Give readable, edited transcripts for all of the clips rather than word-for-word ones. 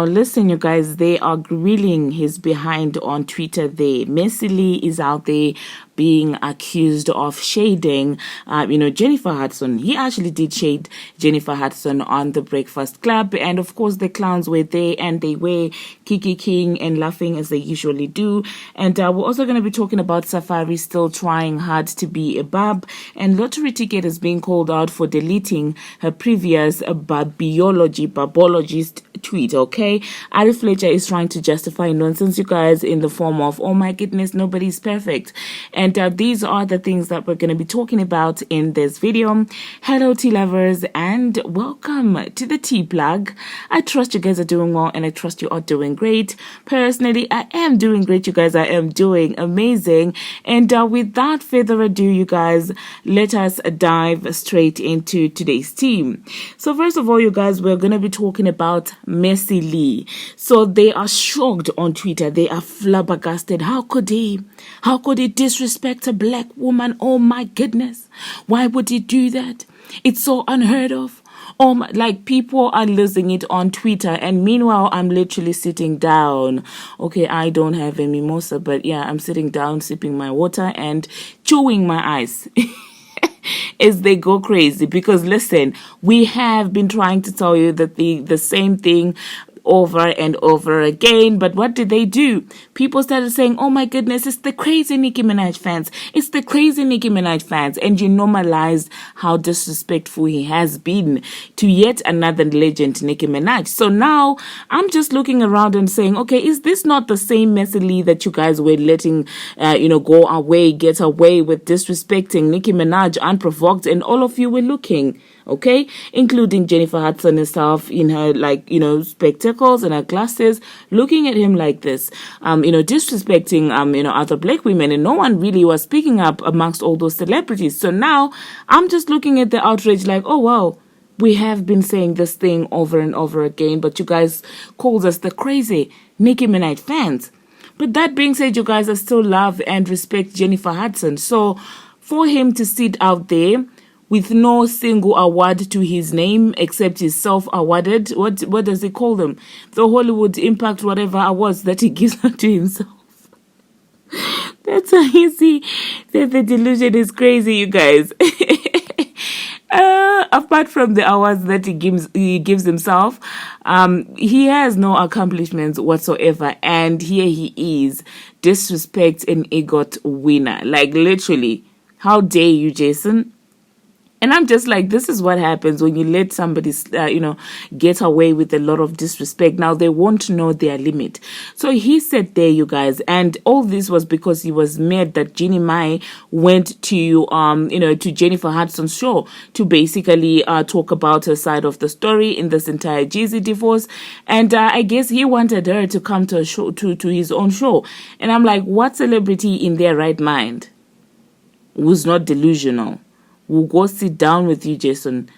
Now, listen, you guys, they are grilling his behind on Twitter there. Messi Lee is out there being accused of shading, Jennifer Hudson. He actually did shade Jennifer Hudson on The Breakfast Club. And of course, the clowns were there and they were kicking and laughing as they usually do. And we're also going to be talking about Safaree still trying hard to be a barb. And Lottery Ticket is being called out for deleting her previous barbologist tweet, okay? Ari Fletcher is trying to justify nonsense, you guys, in the form of, oh my goodness, nobody's perfect. And these are the things that we're going to be talking about in this video. Hello, tea lovers, and welcome to the tea plug. I trust you guys are doing well, and I trust you are doing great. Personally, I am doing great, you guys. I am doing amazing. And without further ado, you guys, let us dive straight into today's tea. So first of all, you guys, we're going to be talking about Messi Lee. So they are shocked on Twitter. They are flabbergasted. How could he disrespect a black woman? Oh my goodness. Why would he do that? It's so unheard of. Oh my, like, people are losing it on Twitter, and meanwhile I'm literally sitting down. Okay, I don't have a mimosa, but yeah, I'm sitting down sipping my water and chewing my ice. As they go crazy, because listen, we have been trying to tell you that the same thing over and over again, but what did they do? People started saying, oh my goodness, it's the crazy Nicki Minaj fans, it's the crazy Nicki Minaj fans, and you normalized how disrespectful he has been to yet another legend, Nicki Minaj. So now I'm just looking around and saying, okay, is this not the same Messi Lee that you guys were letting get away with disrespecting Nicki Minaj unprovoked, and all of you were looking, okay, including Jennifer Hudson herself in her, spectacles and her glasses, looking at him like this, disrespecting, other black women, and no one really was speaking up amongst all those celebrities. So now I'm just looking at the outrage like, oh wow, we have been saying this thing over and over again, but you guys called us the crazy Nicki Minaj fans. But that being said, you guys, I still love and respect Jennifer Hudson. So for him to sit out there with no single award to his name except his self-awarded, what does he call them? The Hollywood Impact whatever awards that he gives out to himself. That's how you see that the delusion is crazy, you guys. Apart from the awards that he gives himself, he has no accomplishments whatsoever, and here he is, disrespect and EGOT winner. Like, literally, how dare you, Jason? And I'm just like, this is what happens when you let somebody, get away with a lot of disrespect. Now they won't know their limit. So he said there, you guys, and all this was because he was mad that Jeannie Mai went to, to Jennifer Hudson's show to basically talk about her side of the story in this entire Jeezy divorce. And I guess he wanted her to come to a show, to his own show. And I'm like, what celebrity in their right mind who's not delusional will go sit down with you, Jason,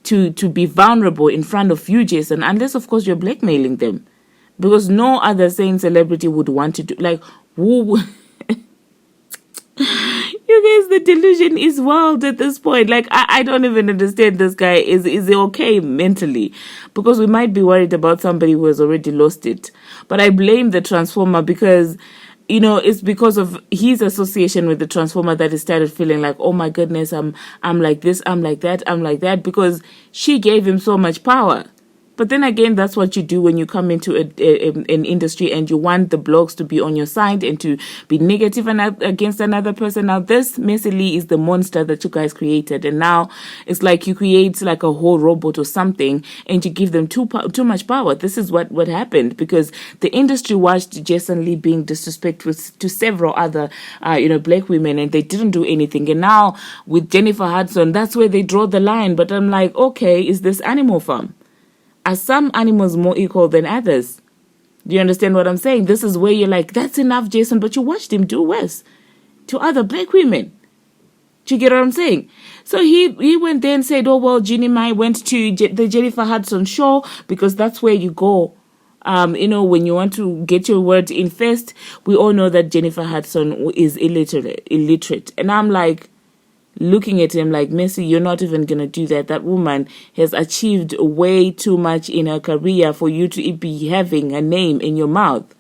to be vulnerable in front of you, Jason, unless, of course, you're blackmailing them. Because no other sane celebrity would want to do, like, who... You guys, the delusion is wild at this point. Like, I don't even understand this guy. Is he okay mentally? Because we might be worried about somebody who has already lost it. But I blame the Transformer because... it's because of his association with the Transformer that he started feeling like, oh my goodness, I'm like this, I'm like that, because she gave him so much power. But then again, that's what you do when you come into an industry and you want the blogs to be on your side and to be negative against another person. Now, this Messi Lee is the monster that you guys created. And now it's like you create like a whole robot or something and you give them too much power. This is what happened, because the industry watched Jason Lee being disrespectful to several other, black women, and they didn't do anything. And now with Jennifer Hudson, that's where they draw the line. But I'm like, okay, is this Animal Farm? Are some animals more equal than others? Do you understand what I'm saying? This is where you're like, that's enough, Jason, but you watched him do worse to other black women. Do you get what I'm saying? So he went there and said, oh, well, Jeannie Mai went to the Jennifer Hudson show because that's where you go. When you want to get your word in first. We all know that Jennifer Hudson is illiterate. And I'm like, looking at him like, Messi, you're not even going to do that. That woman has achieved way too much in her career for you to be having her name in your mouth.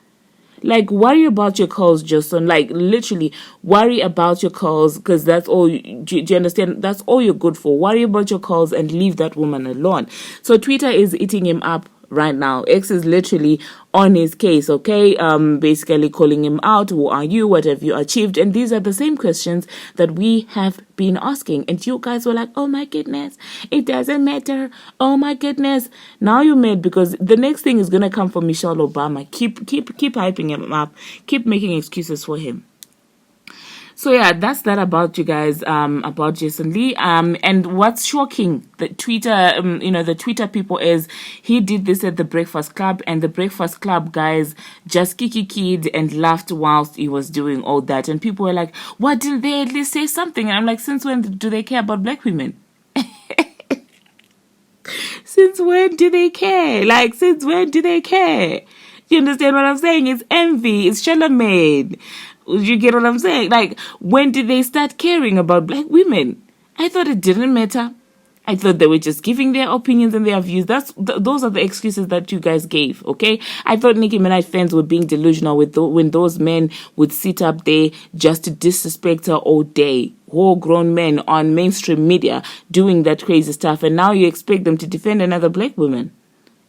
Like, worry about your calls, Justin. Like, literally, worry about your calls, because that's all, do you understand? That's all you're good for. Worry about your calls and leave that woman alone. So Twitter is eating him up right now. X is literally on his case, okay? Basically calling him out. Who are you? What have you achieved? And these are the same questions that we have been asking. And you guys were like, oh my goodness, it doesn't matter. Oh my goodness. Now you're mad because the next thing is gonna come from Michelle Obama. Keep hyping him up. Keep making excuses for him. So yeah, that's that about you guys, about Jason Lee. And what's shocking, the Twitter, the Twitter people, is he did this at the Breakfast Club, and the Breakfast Club guys just kiki-kid and laughed whilst he was doing all that. And people were like, why didn't they at least say something? And I'm like, since when do they care about black women? Since when do they care? Like, since when do they care? You understand what I'm saying? It's envy. It's Charlemagne. You get what I'm saying? Like, when did they start caring about black women? I thought it didn't matter. I thought they were just giving their opinions and their views. Those are the excuses that you guys gave, okay? I thought Nicki Minaj fans were being delusional when those men would sit up there just to disrespect her all day. Whole grown men on mainstream media doing that crazy stuff, and now you expect them to defend another black woman.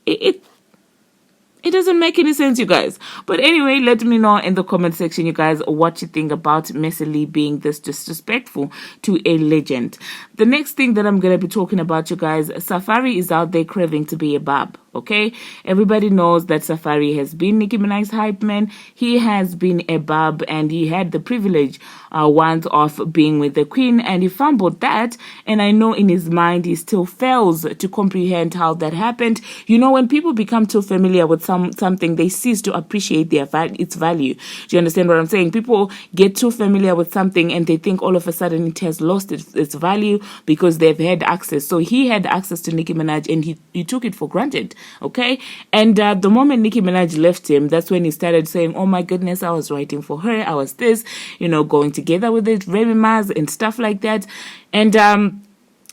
It doesn't make any sense, you guys. But anyway, let me know in the comment section, you guys, what you think about Messi Lee being this disrespectful to a legend. The next thing that I'm going to be talking about, you guys, Safaree is out there craving to be a barb. Okay, everybody knows that Safaree has been Nicki Minaj's hype man. He has been a barb, and he had the privilege once of being with the queen, and he fumbled that. And I know in his mind he still fails to comprehend how that happened. You know, when people become too familiar with something, they cease to appreciate its value. Do you understand what I'm saying? People get too familiar with something and they think all of a sudden it has lost its value because they've had access. So he had access to Nicki Minaj, and he took it for granted. Okay, and the moment Nicki Minaj left him, that's when he started saying, oh my goodness, I was writing for her, I was this, going together with it, Remy Mars and stuff like that. And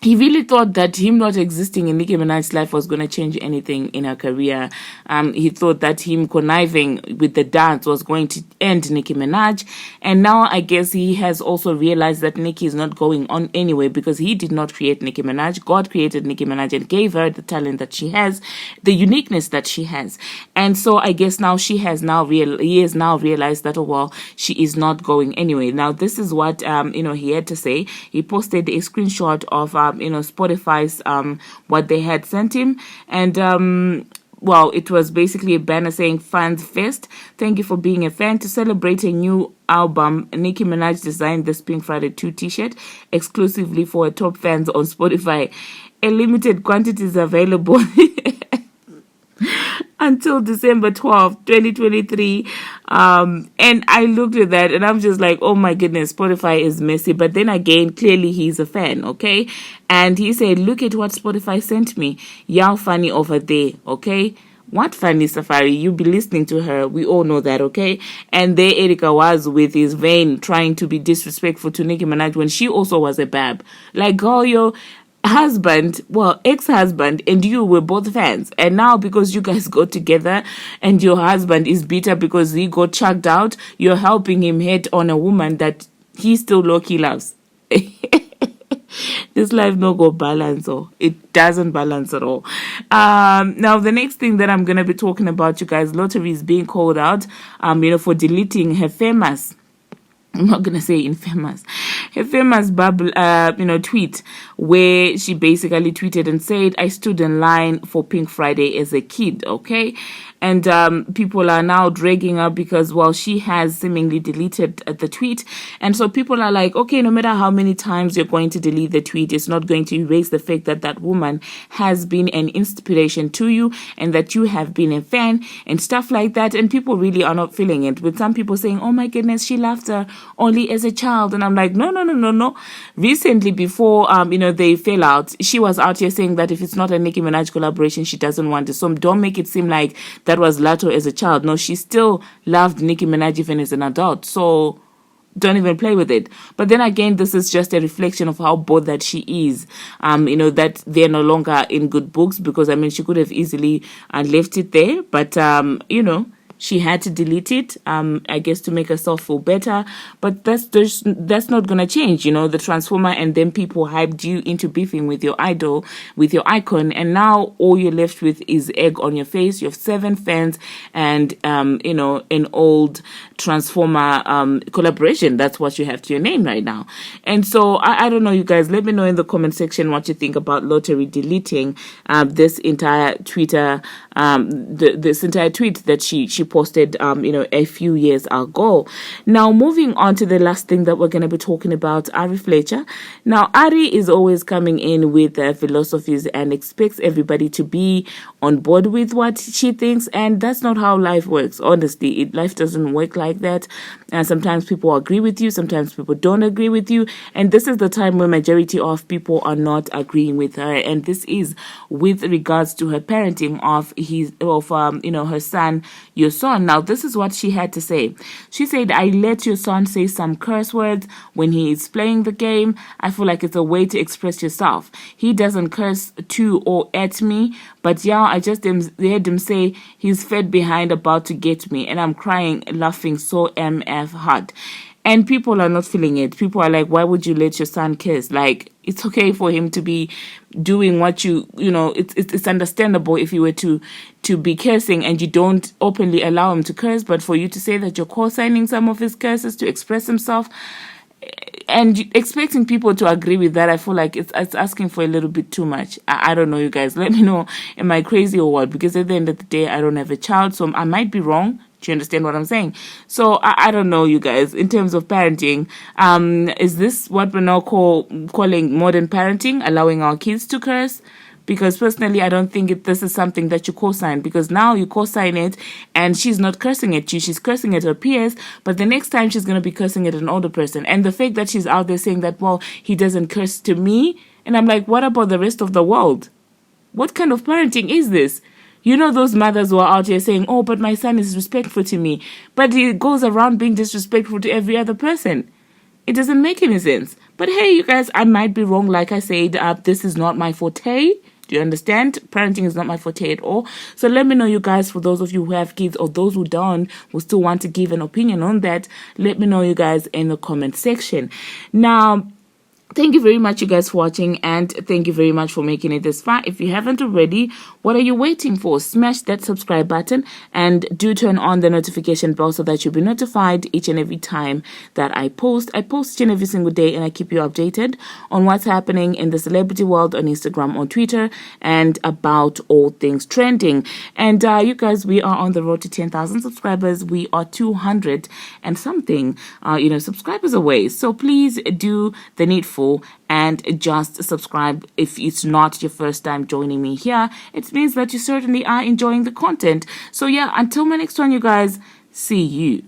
he really thought that him not existing in Nicki Minaj's life was going to change anything in her career. He thought that him conniving with the dance was going to end Nicki Minaj. And now I guess he has also realized that Nicki is not going on anyway, because he did not create Nicki Minaj. God created Nicki Minaj and gave her the talent that she has, the uniqueness that she has. And so I guess now he has now realized that, oh well, she is not going anyway. Now this is what he had to say. He posted a screenshot of Spotify's what they had sent him, and well, it was basically a banner saying Fans Fest. Thank you for being a fan. To celebrate a new album, Nicki Minaj designed this Pink Friday 2 t-shirt exclusively for her top fans on Spotify. A limited quantity is available until December 12th, 2023. And I looked at that and I'm just like, oh my goodness, Spotify is messy. But then again, clearly he's a fan, okay? And he said, look at what Spotify sent me. Y'all funny over there, okay? What funny, Safaree? You be listening to her. We all know that, okay? And there Erika was with his vein trying to be disrespectful to Nicki Minaj when she also was a bab. Like, girl, your husband, well, ex-husband, and you were both fans. And now because you guys got together and your husband is bitter because he got chucked out, you're helping him hit on a woman that he still low-key loves. This life no go balance, or it doesn't balance at all. Now the next thing that I'm gonna be talking about, you guys, Latto is being called out, for deleting her famous, I'm not gonna say infamous, her famous bubble, tweet where she basically tweeted and said, I stood in line for Pink Friday as a kid, okay? And people are now dragging her because, well, she has seemingly deleted the tweet. And so people are like, okay, no matter how many times you're going to delete the tweet, it's not going to erase the fact that that woman has been an inspiration to you and that you have been a fan and stuff like that. And people really are not feeling it, with some people saying, oh my goodness, she loved her only as a child. And I'm like, no. Recently, before, they fell out, she was out here saying that if it's not a Nicki Minaj collaboration, she doesn't want it. So don't make it seem like that was Latto as a child. No, she still loved Nicki Minaj even as an adult. So don't even play with it. But then again, this is just a reflection of how bothered she is, that they're no longer in good books, because I mean, she could have easily left it there, but she had to delete it, I guess, to make herself feel better. But that's not gonna change, the Transformer, and then people hyped you into beefing with your idol, with your icon, and now all you're left with is egg on your face. You have 7 fans and an old Transformer collaboration. That's what you have to your name right now. And so I don't know, you guys. Let me know in the comment section what you think about Lottery deleting this entire Twitter, this entire tweet that she posted, a few years ago. Now, moving on to the last thing that we're going to be talking about, Ari Fletcher. Now, Ari is always coming in with philosophies and expects everybody to be on board with what she thinks, and that's not how life works. Honestly, life doesn't work like that. And sometimes people agree with you, sometimes people don't agree with you, and this is the time when majority of people are not agreeing with her, and this is with regards to her parenting of her son, your son. Now, this is what she had to say. She said, "I let your son say some curse words when he is playing the game. I feel like it's a way to express yourself. He doesn't curse to or at me, but yeah, I just heard him say he's fed behind about to get me, and I'm crying, laughing so MF hard." And people are not feeling it. People are like, why would you let your son curse? Like, it's okay for him to be doing what it's understandable if you were to be cursing and you don't openly allow him to curse, but for you to say that you're co-signing some of his curses to express himself and expecting people to agree with that, I feel like it's asking for a little bit too much. I don't know, you guys. Let me know, am I crazy or what? Because at the end of the day, I don't have a child, so I might be wrong. Do you understand what I'm saying? So I don't know, you guys. In terms of parenting, is this what we're now calling modern parenting, allowing our kids to curse? Because personally, I don't think this is something that you co-sign, because now you co-sign it and she's not cursing at you, she's cursing at her peers, but the next time she's going to be cursing at an older person. And the fact that she's out there saying that, well, he doesn't curse to me, and I'm like, what about the rest of the world? What kind of parenting is this? Those mothers who are out here saying, oh, but my son is respectful to me, but he goes around being disrespectful to every other person. It doesn't make any sense. But hey, you guys, I might be wrong. Like I said, this is not my forte. Do you understand? Parenting is not my forte at all. So let me know, you guys, for those of you who have kids or those who don't, who still want to give an opinion on that, let me know, you guys, in the comment section. Now, thank you very much, you guys, for watching, and thank you very much for making it this far. If you haven't already, what are you waiting for? Smash that subscribe button and do turn on the notification bell so that you'll be notified each and every time that I post. I post each and every single day, and I keep you updated on what's happening in the celebrity world on Instagram, on Twitter, and about all things trending. And you guys, we are on the road to 10,000 subscribers. We are 200 and something, subscribers away. So please do the needful and just subscribe if it's not your first time joining me here. It means that you certainly are enjoying the content. So yeah, until my next one, you guys, see you.